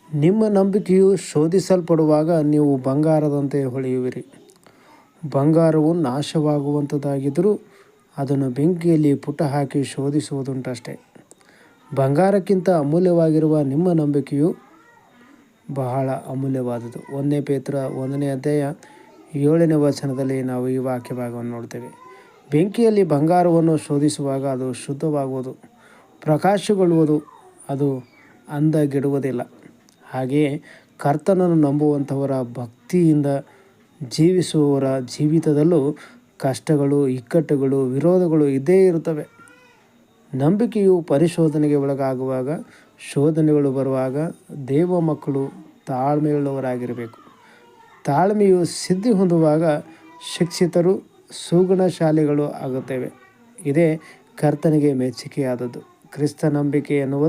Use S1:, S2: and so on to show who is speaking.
S1: ನಿಮ್ಮ ನಂಬಿಕೆಯು ಶೋಧಿಸಲ್ಪಡುವಾಗ ನೀವು ಬಂಗಾರದಂತೆ ಹೊಳೆಯುವಿರಿ. ಬಂಗಾರವು ನಾಶವಾಗುವಂಥದ್ದಾಗಿದ್ದರೂ ಅದನ್ನು ಬೆಂಕಿಯಲ್ಲಿ ಪುಟ ಹಾಕಿ ಶೋಧಿಸುವುದುಂಟಷ್ಟೆ. ಬಂಗಾರಕ್ಕಿಂತ ಅಮೂಲ್ಯವಾಗಿರುವ ನಿಮ್ಮ ನಂಬಿಕೆಯು ಬಹಳ ಅಮೂಲ್ಯವಾದುದು. 1 ಪೇತ್ರ 1ನೇ ಅಧ್ಯಾಯ 7ನೇ ವಚನದಲ್ಲಿ ನಾವು ಈ ವಾಕ್ಯ ಭಾಗವನ್ನು ನೋಡ್ತೇವೆ. ಬೆಂಕಿಯಲ್ಲಿ ಬಂಗಾರವನ್ನು ಶೋಧಿಸುವಾಗ ಅದು ಶುದ್ಧವಾಗುವುದು, ಪ್ರಕಾಶಗೊಳ್ಳುವುದು, ಅದು ಅಂದಗೆಡುವುದಿಲ್ಲ. ಹಾಗೆಯೇ ಕರ್ತನನ್ನು ನಂಬುವಂಥವರ, ಭಕ್ತಿಯಿಂದ ಜೀವಿಸುವವರ ಜೀವಿತದಲ್ಲೂ ಕಷ್ಟಗಳು, ಇಕ್ಕಟ್ಟುಗಳು, ವಿರೋಧಗಳು ಇದ್ದೇ ಇರುತ್ತವೆ. ನಂಬಿಕೆಯು ಪರಿಶೋಧನೆಗೆ ಒಳಗಾಗುವಾಗ, ಶೋಧನೆಗಳು ಬರುವಾಗ ದೇವ ಮಕ್ಕಳು ತಾಳ್ಮೆಯುಳ್ಳವರಾಗಿರಬೇಕು. ತಾಳ್ಮೆಯು ಸಿದ್ಧಿ ಹೊಂದುವಾಗ ಶಿಕ್ಷಿತರು, ಸುಗುಣಶಾಲಿಗಳು ಆಗುತ್ತೇವೆ. ಇದೇ ಕರ್ತನಿಗೆ ಮೆಚ್ಚುಗೆಯಾದದ್ದು. ಕ್ರಿಸ್ತ ನಂಬಿಕೆ ಎನ್ನುವುದು